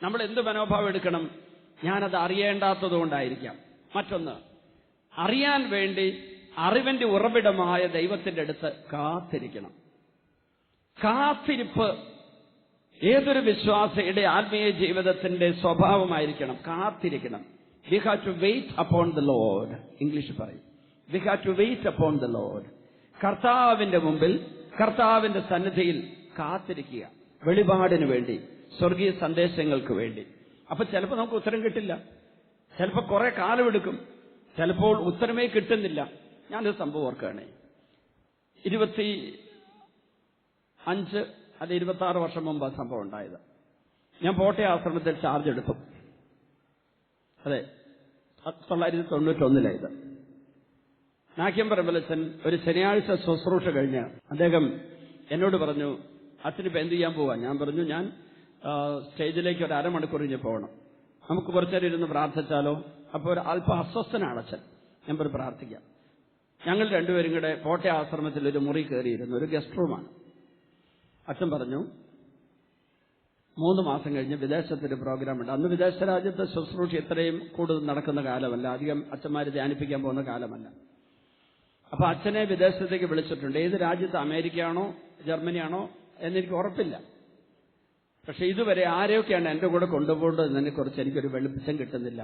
നമ്മൾ എന്ത് മനോഭാവം എടുക്കണം? ഞാനത് അറിയേണ്ടാത്തത് കൊണ്ടായിരിക്കാം. മറ്റൊന്ന്, അറിയാൻ വേണ്ടി അറിവിന്റെ ഉറവിടമായ ദൈവത്തിന്റെ അടുത്ത് കാത്തിരിക്കണം. കാത്തിരിപ്പ് ഏതൊരു വിശ്വാസിയുടെ ആത്മീയ ജീവിതത്തിന്റെ സ്വഭാവമായിരിക്കണം. കാത്തിരിക്കണം. We have to wait upon the Lord. English പറയും, we have to wait upon the Lord. കർത്താവിന്റെ മുമ്പിൽ, കർത്താവിന്റെ സന്നിധിയിൽ കാത്തിരിക്കുക. വെളിപാടിന് വേണ്ടി, സ്വർഗീയ സന്ദേശങ്ങൾക്ക് വേണ്ടി. അപ്പൊ ചിലപ്പോൾ നമുക്ക് ഉത്തരം കിട്ടില്ല, ചിലപ്പോൾ കുറെ കാലമെടുക്കും, ചിലപ്പോൾ ഉത്തരമേ കിട്ടുന്നില്ല. ഞാനൊരു സംഭവം ഓർക്കുകയാണ്. 25 അത് 26 വർഷം മുമ്പ് ആ സംഭവം ഉണ്ടായത്. ഞാൻ പോട്ടയ ആശ്രമത്തിൽ ചാർജ് എടുത്തു. അതെ, 1991 നാക്യംപറമ്പലച്ചൻ ഒരു ശനിയാഴ്ച ശുശ്രൂഷ കഴിഞ്ഞ് അദ്ദേഹം എന്നോട് പറഞ്ഞു, അച്ഛനിപ്പോൾ എന്ത് ചെയ്യാൻ പോവാ? ഞാൻ പറഞ്ഞു, ഞാൻ സ്റ്റേജിലേക്ക് ഒരു അരമണിക്കൂർ കഴിഞ്ഞ് പോകണം, നമുക്ക് കുറച്ചേരം ഇരുന്ന് പ്രാർത്ഥിച്ചാലോ? അപ്പോൾ ഒരു അല്പം അസ്വസ്ഥനാണ് അച്ഛൻ. ഞാൻ പറഞ്ഞു, പ്രാർത്ഥിക്കാം. ഞങ്ങൾ രണ്ടുപേരും കൂടെ പോട്ടയ ആശ്രമത്തിൽ ഒരു മുറി കയറിയിരുന്നു, ഒരു ഗസ്റ്റ് റൂമാണ്. അച്ഛൻ പറഞ്ഞു, 3 മാസം കഴിഞ്ഞ് വിദേശത്തൊരു പ്രോഗ്രാം ഉണ്ട്. അന്ന് വിദേശ രാജ്യത്തെ ശുശ്രൂഷ ഇത്രയും കൂടുതൽ നടക്കുന്ന കാലമല്ല, അധികം അച്ഛന്മാർ ധ്യാനിപ്പിക്കാൻ പോകുന്ന കാലമല്ല. അപ്പൊ അച്ഛനെ വിദേശത്തേക്ക് വിളിച്ചിട്ടുണ്ട്. ഏത് രാജ്യത്ത്, അമേരിക്കയാണോ ജർമ്മനിയാണോ എന്നെനിക്ക് ഉറപ്പില്ല. പക്ഷെ ഇതുവരെ ആരെയൊക്കെയാണ് എന്റെ കൂടെ കൊണ്ടുപോകേണ്ടതിനെ കുറിച്ച് എനിക്കൊരു വെളിച്ചം കിട്ടുന്നില്ല.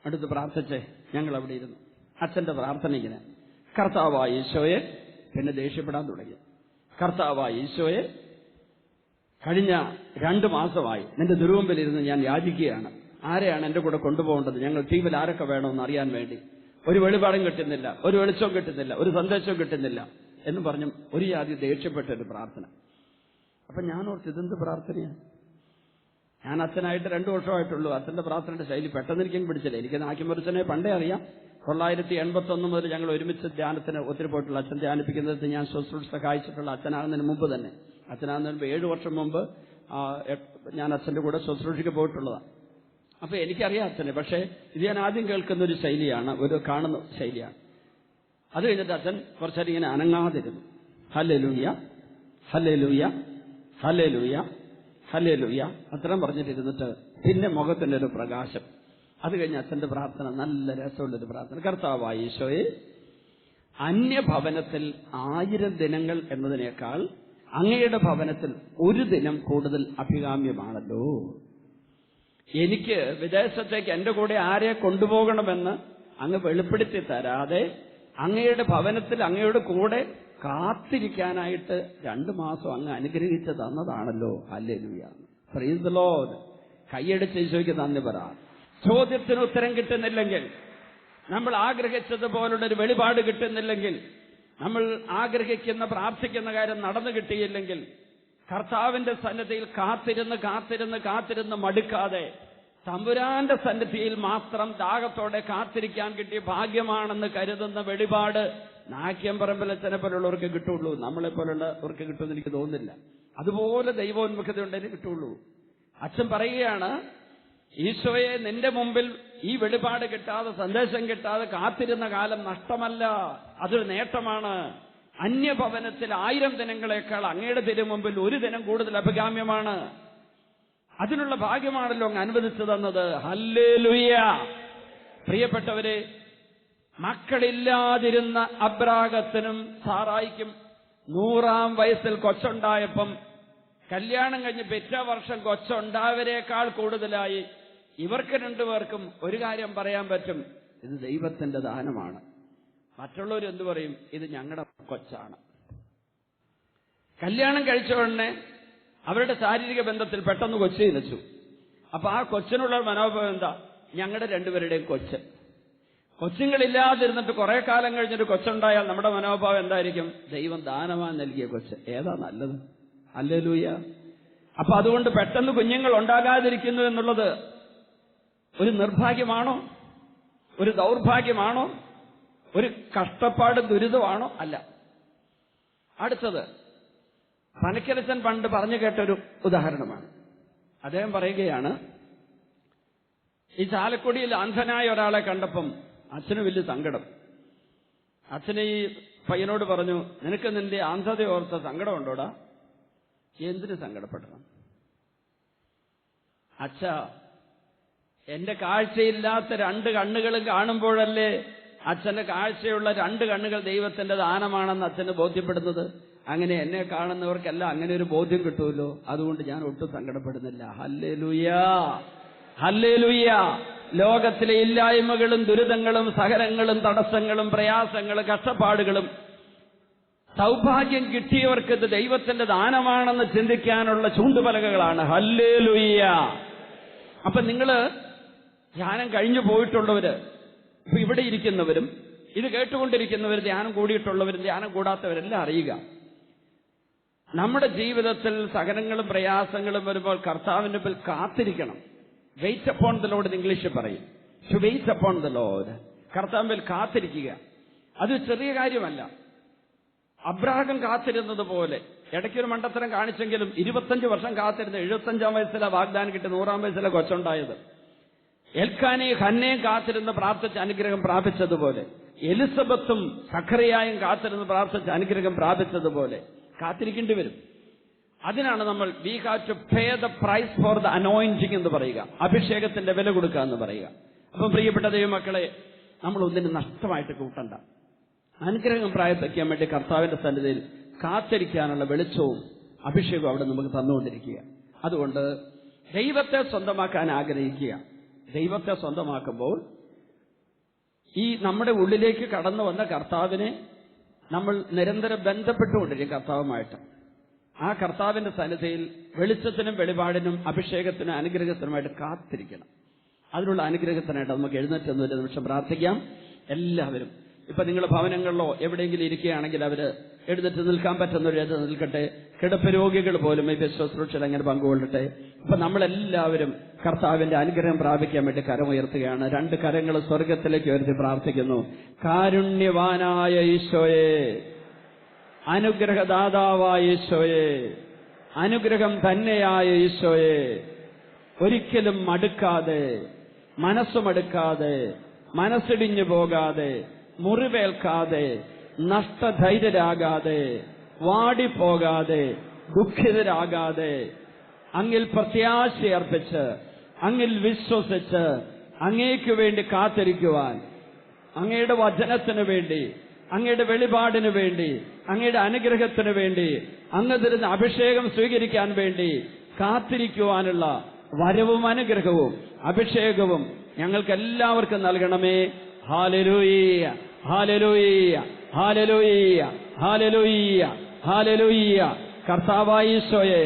അടുത്ത് പ്രാർത്ഥിച്ചേ, ഞങ്ങൾ അവിടെ ഇരുന്നു. അച്ഛന്റെ പ്രാർത്ഥന ഇങ്ങനെ: കർത്താവായ ഈശോയെ. പിന്നെ ദേഷ്യപ്പെടാൻ തുടങ്ങി. കർത്താവായ ഈശോയെ, കഴിഞ്ഞ 2 മാസമായി നിന്റെ ദുരുമുമ്പിലിരുന്ന് ഞാൻ യാചിക്കുകയാണ്, ആരെയാണ് എന്റെ കൂടെ കൊണ്ടുപോകേണ്ടത്? ഞങ്ങൾ ടീമിൽ ആരൊക്കെ വേണമെന്ന് അറിയാൻ വേണ്ടി. ഒരു വെളിപാടും കിട്ടുന്നില്ല, ഒരു വെളിച്ചവും കിട്ടുന്നില്ല, ഒരു സന്ദേശവും കിട്ടുന്നില്ല എന്ന് പറഞ്ഞു ഒരു ജാതി ദേഷ്യപ്പെട്ടൊരു പ്രാർത്ഥന. അപ്പൊ ഞാൻ ഓർത്ത്, ഇതെന്ത് പ്രാർത്ഥനയാണ്? ഞാൻ അച്ഛനായിട്ട് 2 വർഷമായിട്ടുള്ളൂ. അച്ഛന്റെ പ്രാർത്ഥനയുടെ ശൈലി പെട്ടെന്ന് എനിക്കും പിടിച്ചില്ല. എനിക്ക് നാക്കിമറിച്ചനെ പണ്ടേ അറിയാം. 981 മുതൽ ഞങ്ങൾ ഒരുമിച്ച് ധ്യാനത്തിന് ഒത്തിരി പോയിട്ടുള്ള, അച്ഛൻ ധ്യാനിപ്പിക്കുന്നത് ഞാൻ ശുശ്രൂഷ സഹായിച്ചിട്ടുള്ള അച്ഛനാകുന്നതിന് മുമ്പ് തന്നെ. അച്ഛനാകുന്നതിന് മുമ്പ് 7 വർഷം മുമ്പ് ഞാൻ അച്ഛന്റെ കൂടെ ശുശ്രൂഷയ്ക്ക് പോയിട്ടുള്ളതാണ്. അപ്പൊ എനിക്കറിയാം അച്ഛനെ. പക്ഷേ ഇത് ഞാൻ ആദ്യം കേൾക്കുന്ന ഒരു ശൈലിയാണ്, ഒരു കാണുന്ന ശൈലിയാണ്. അത് കഴിഞ്ഞിട്ട് അച്ഛൻ കുറച്ചേരം ഇങ്ങനെ അനങ്ങാതിരുന്നു. ഹല്ലേലൂയ, ഹല്ലേലൂയ, ഹല്ലേലൂയ, ഹല്ലേലൂയ അത്രയും പറഞ്ഞിട്ടിരുന്നിട്ട് പിന്നെ മുഖത്തിന്റെ ഒരു പ്രകാശം. അത് കഴിഞ്ഞ് അച്ഛന്റെ പ്രാർത്ഥന നല്ല രസമുള്ളൊരു പ്രാർത്ഥന: കർത്താവായ ഈശോയെ, അന്യഭവനത്തിൽ 1000 ദിനങ്ങൾ എന്നതിനേക്കാൾ അങ്ങയുടെ ഭവനത്തിൽ 1 ദിനം കൂടുതൽ അഭികാമ്യമാണല്ലോ. എനിക്ക് വിദേശത്തേക്ക് എന്റെ കൂടെ ആരെ കൊണ്ടുപോകണമെന്ന് അങ്ങ് വെളിപ്പെടുത്തി തരാതെ അങ്ങയുടെ ഭവനത്തിൽ അങ്ങയുടെ കൂടെ കാത്തിരിക്കാനായിട്ട് 2 മാസം അങ്ങ് അനുഗ്രഹിച്ച് തന്നതാണല്ലോ. Hallelujah, praise the Lord. കൈയടിച്ച് ഈശോയ്ക്ക് നന്ദി പറ. ചോദ്യത്തിന് ഉത്തരം കിട്ടുന്നില്ലെങ്കിൽ, നമ്മൾ ആഗ്രഹിച്ചതുപോലുള്ളൊരു വെളിപാട് കിട്ടുന്നില്ലെങ്കിൽ, നമ്മൾ ആഗ്രഹിക്കുന്ന പ്രാർത്ഥിക്കുന്ന കാര്യം നടന്നു കിട്ടിയില്ലെങ്കിൽ, കർത്താവിന്റെ സന്നിധിയിൽ കാത്തിരുന്ന് കാത്തിരുന്ന് കാത്തിരുന്ന് മടുക്കാതെ തമ്പുരാന്റെ സന്നിധിയിൽ മാത്രം ദാഹത്തോടെ കാത്തിരിക്കാൻ കിട്ടിയ ഭാഗ്യമാണെന്ന് കരുതുന്ന വെളിപാട് നാക്യംപറമ്പിലച്ഛനെ പോലുള്ളവർക്ക് കിട്ടുള്ളൂ. നമ്മളെപ്പോലുള്ളവർക്ക് കിട്ടുമെന്ന് എനിക്ക് തോന്നുന്നില്ല. അതുപോലെ ദൈവോന്മുഖത ഉണ്ടെങ്കിൽ കിട്ടുള്ളൂ. അച്ഛൻ പറയുകയാണ്, ഈശോയെ, നിന്റെ മുമ്പിൽ ഈ വെളിപാട് കിട്ടാതെ, സന്ദേശം കിട്ടാതെ കാത്തിരുന്ന കാലം നഷ്ടമല്ല, അതൊരു നേട്ടമാണ്. അന്യഭവനത്തിൽ 1000 ദിനങ്ങളെക്കാൾ അങ്ങയുടെ തിരുമുമ്പിൽ 1 ദിനം കൂടുതൽ അഭികാമ്യമാണ്. അതിനുള്ള ഭാഗ്യമാണല്ലോ അങ്ങ് അനുവദിച്ചു തന്നത്. ഹല്ലേലൂയ. പ്രിയപ്പെട്ടവരെ, മക്കളില്ലാതിരുന്ന അബ്രാഹത്തിനും സാറായിക്കും 100-ാം വയസ്സിൽ കൊച്ചുണ്ടായപ്പം കല്യാണം കഴിഞ്ഞ് പിറ്റേ വർഷം കൊച്ചുണ്ടായവരെക്കാൾ കൂടുതലായി ഇവർക്ക് 2 പേർക്കും ഒരു കാര്യം പറയാൻ പറ്റും: ഇത് ദൈവത്തിന്റെ ദാനമാണ്. മറ്റുള്ളവർ എന്തു പറയും? ഇത് ഞങ്ങളുടെ കൊച്ചാണ്. കല്യാണം കഴിച്ച ഉടനെ അവരുടെ ശാരീരിക ബന്ധത്തിൽ പെട്ടെന്ന് കൊച്ചു ജനിച്ചു. അപ്പൊ ആ കൊച്ചിനുള്ള മനോഭാവം എന്താ? ഞങ്ങളുടെ രണ്ടുപേരുടെയും കൊച്ചുങ്ങളില്ലാതിരുന്നിട്ട് കുറെ കാലം കഴിഞ്ഞിട്ട് കൊച്ചുണ്ടായാൽ നമ്മുടെ മനോഭാവം എന്തായിരിക്കും? ദൈവം ദാനമായി നൽകിയ കൊച്ച് ഏതാ നല്ലത്? ഹല്ലേലൂയ. അപ്പൊ അതുകൊണ്ട് പെട്ടെന്ന് കുഞ്ഞുങ്ങൾ ഉണ്ടാകാതിരിക്കുന്നു എന്നുള്ളത് ഒരു നിർഭാഗ്യമാണോ? ഒരു ദൗർഭാഗ്യമാണോ? ഒരു കഷ്ടപ്പാട് ദുരിതമാണോ? അല്ല. അടുത്തത് പനക്കരച്ചൻ പണ്ട് പറഞ്ഞു കേട്ടൊരു ഉദാഹരണമാണ്. അദ്ദേഹം പറയുകയാണ്, ഈ ചാലക്കുടിയിൽ അന്ധനായ ഒരാളെ കണ്ടപ്പം അച്ഛന് വലിയ സങ്കടം. അച്ഛന് ഈ പയ്യനോട് പറഞ്ഞു, നിനക്ക് നിന്റെ അന്ധത ഓർത്ത സങ്കടം ഉണ്ടോടാ? എന്തിനു സങ്കടപ്പെടണം? അച്ഛാ, എന്റെ കാഴ്ചയില്ലാത്ത 2 കണ്ണുകളും കാണുമ്പോഴല്ലേ അച്ഛന്റെ കാഴ്ചയുള്ള 2 കണ്ണുകൾ ദൈവത്തിന്റെ ദാനമാണെന്ന് അച്ഛന് ബോധ്യപ്പെടുന്നത്. അങ്ങനെ എന്നെ കാണുന്നവർക്കെല്ലാം അങ്ങനെ ഒരു ബോധ്യം കിട്ടുമല്ലോ. അതുകൊണ്ട് ഞാൻ ഒട്ടും സങ്കടപ്പെടുന്നില്ല. ഹല്ലേലൂയാ, ഹല്ലേലൂയാ. ലോകത്തിലെ ഇല്ലായ്മകളും ദുരിതങ്ങളും സഹനങ്ങളും തടസ്സങ്ങളും പ്രയാസങ്ങളും കഷ്ടപ്പാടുകളും സൗഭാഗ്യം കിട്ടിയവർക്ക് ഇത് ദൈവത്തിന്റെ ദാനമാണെന്ന് ചിന്തിക്കാനുള്ള ചൂണ്ടുപലകകളാണ്. ഹല്ലേലൂയാ. അപ്പൊ നിങ്ങള് ധ്യാനം കഴിഞ്ഞു പോയിട്ടുള്ളവര്, ഇപ്പൊ ഇവിടെ ഇരിക്കുന്നവരും ഇത് കേട്ടുകൊണ്ടിരിക്കുന്നവർ, ധ്യാനം കൂടിയിട്ടുള്ളവരും ധ്യാനം കൂടാത്തവരെല്ലാം അറിയുക, നമ്മുടെ ജീവിതത്തിൽ സഹനങ്ങളും പ്രയാസങ്ങളും വരുമ്പോൾ കർത്താവിന്റെ മുമ്പിൽ കാത്തിരിക്കണം. വെയിറ്റ് അപ്പോൺ ദ ലോർഡ് എന്ന് ഇംഗ്ലീഷിൽ പറയും. To wait upon the lord. കർത്താവിൽ കാത്തിരിക്കുക. അത് ചെറിയ കാര്യമല്ല. അബ്രാഹം കാത്തിരുന്നത് പോലെ ഇടയ്ക്കൊരു മണ്ടത്തരം കാണിച്ചെങ്കിലും 25 വർഷം കാത്തിരുന്ന് 75-ാം വയസ്സിലെ വാഗ്ദാനം കിട്ടി 100-ാം വയസ്സിലെ കൊച്ചുണ്ടായത്. എൽക്കാനെയും ഹന്നയും കാത്തിരുന്ന് പ്രാർത്ഥിച്ച അനുഗ്രഹം പ്രാപിച്ചതുപോലെ, എലിസബത്തും സഖറിയായും കാത്തിരുന്ന് പ്രാർത്ഥിച്ച അനുഗ്രഹം പ്രാപിച്ചതുപോലെ കാത്തിരിക്കേണ്ടി വരും. അതിനാണ് നമ്മൾ we have to pay the price for the anointing എന്ന് പറയുക, അഭിഷേകത്തിന്റെ വില കൊടുക്കുക എന്ന് പറയുക. അപ്പം പ്രിയപ്പെട്ട ദൈവമക്കളെ, നമ്മൾ ഒന്നിനും നഷ്ടമായിട്ട് കൂട്ടണ്ട. അനുഗ്രഹം പ്രാപിക്കാൻ വേണ്ടി കർത്താവിന്റെ സന്നിധിയിൽ കാത്തിരിക്കാനുള്ള വെളിച്ചവും അഭിഷേകവും അവിടെ നമുക്ക് തന്നുകൊണ്ടിരിക്കുക. അതുകൊണ്ട് ദൈവത്തെ സ്വന്തമാക്കാൻ ആഗ്രഹിക്കുക. ദൈവത്തെ സ്വന്തമാക്കുമ്പോൾ ഈ നമ്മുടെ ഉള്ളിലേക്ക് കടന്നു വന്ന കർത്താവിനെ നമ്മൾ നിരന്തരം ബന്ധപ്പെട്ടുകൊണ്ടിരിക്കും കർത്താവുമായിട്ട്. ആ കർത്താവിന്റെ സന്നിധിയിൽ വെളിച്ചത്തിനും വെളിപാടിനും അഭിഷേകത്തിനും അനുഗ്രഹത്തിനുമായിട്ട് കാത്തിരിക്കണം. അതിനുള്ള അനുഗ്രഹത്തിനായിട്ട് നമുക്ക് എഴുന്നേറ്റ് ഒരു നിമിഷം പ്രാർത്ഥിക്കാം. എല്ലാവരും ഇപ്പൊ നിങ്ങൾ ഭവനങ്ങളിലോ എവിടെയെങ്കിലും ഇരിക്കുകയാണെങ്കിൽ അവര് എഴുന്നേറ്റ് നിൽക്കാൻ പറ്റുന്നവർ എഴുന്നേറ്റ് നിൽക്കട്ടെ. കിടപ്പ് രോഗികൾ പോലും ഈ ശുശ്രൂഷയിൽ അങ്ങനെ പങ്കുകൊള്ളട്ടെ. ഇപ്പൊ നമ്മളെല്ലാവരും കർത്താവിന്റെ അനുഗ്രഹം പ്രാപിക്കാൻ വേണ്ടി കരമുയർത്തുകയാണ്. 2 കരങ്ങൾ സ്വർഗത്തിലേക്ക് ഉയർത്തി പ്രാർത്ഥിക്കുന്നു. കാരുണ്യവാനായ ഈശോയെ, അനുഗ്രഹദാതാവായ ഈശോയെ, അനുഗ്രഹം തന്നെയായ ഈശോയെ, ഒരിക്കലും മടുക്കാതെ, മനസ്സുമടുക്കാതെ, മനസ്സിടിഞ്ഞു പോകാതെ, മുറിവേൽക്കാതെ, നഷ്ടധൈര്യരാകാതെ, വാടിപ്പോകാതെ, ദുഃഖിതരാകാതെ, അങ്ങിൽ പ്രത്യാശയർപ്പിച്ച്, അങ്ങിൽ വിശ്വസിച്ച്, അങ്ങേക്ക് വേണ്ടി കാത്തിരിക്കുവാൻ, അങ്ങയുടെ വചനത്തിനു വേണ്ടി, അങ്ങയുടെ വെളിപാടിനു വേണ്ടി, അങ്ങയുടെ അനുഗ്രഹത്തിനു വേണ്ടി, അങ്ങ് തരുന്ന അഭിഷേകം സ്വീകരിക്കാൻ വേണ്ടി കാത്തിരിക്കുവാനുള്ള വരവും അനുഗ്രഹവും അഭിഷേകവും ഞങ്ങൾക്ക് എല്ലാവർക്കും നൽകണമേ. Hallelujah, hallelujah, hallelujah, hallelujah, hallelujah. കർത്താവായ ഈശോയെ,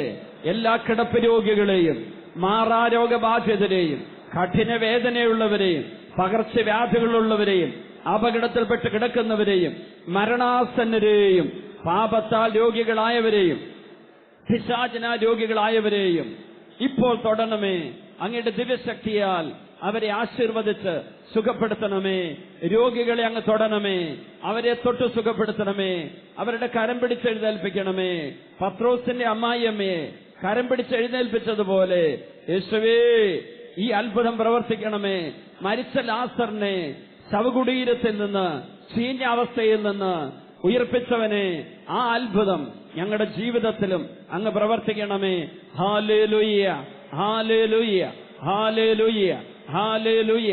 എല്ലാ കിടപ്പ് രോഗികളെയും, മാറാരോഗബാധിതരെയും, കഠിന വേദനയുള്ളവരെയും, പകർച്ചവ്യാധികളുള്ളവരെയും, അപകടത്തിൽപ്പെട്ട് കിടക്കുന്നവരെയും, മരണാസന്നരെയും, പാപത്താൽ രോഗികളായവരെയും, പിശാചിന രോഗികളായവരെയും ഇപ്പോൾ തൊടണമേ. അങ്ങയുടെ ദിവ്യശക്തിയാൽ അവരെ ആശീർവദിച്ച് സുഖപ്പെടുത്തണമേ. രോഗികളെ അങ്ങ് തൊടണമേ. അവരെ തൊട്ട് സുഖപ്പെടുത്തണമേ. അവരുടെ കരം പിടിച്ചെഴുന്നേൽപ്പിക്കണമേ. പത്രോസിന്റെ അമ്മായിയമ്മയെ കരം പിടിച്ചെഴുന്നേൽപ്പിച്ചതുപോലെ യേശുവേ, ഈ അത്ഭുതം പ്രവർത്തിക്കണമേ. മരിച്ച ലാസറിനെ ശവകുടീരത്തിൽ നിന്ന്, ചീഞ്ഞ അവസ്ഥയിൽ നിന്ന് ഉയർപ്പിച്ചവനെ, ആ അത്ഭുതം ഞങ്ങളുടെ ജീവിതത്തിലും അങ്ങ് പ്രവർത്തിക്കണമേ. Hallelujah, hallelujah, hallelujah, hallelujah,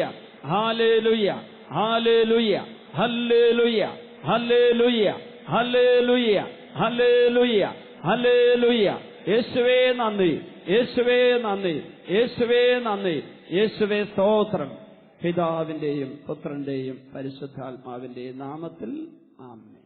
hallelujah, hallelujah, hallelujah, hallelujah, hallelujah, hallelujah, hallelujah. യേശുവേ നന്ദി, യേശുവേ നന്ദി, യേശുവേ നന്ദി, യേശുവേ സ്തോത്രം. പിതാവിന്റെയും പുത്രന്റെയും പരിശുദ്ധാത്മാവിന്റെയും നാമത്തിൽ ആമേൻ.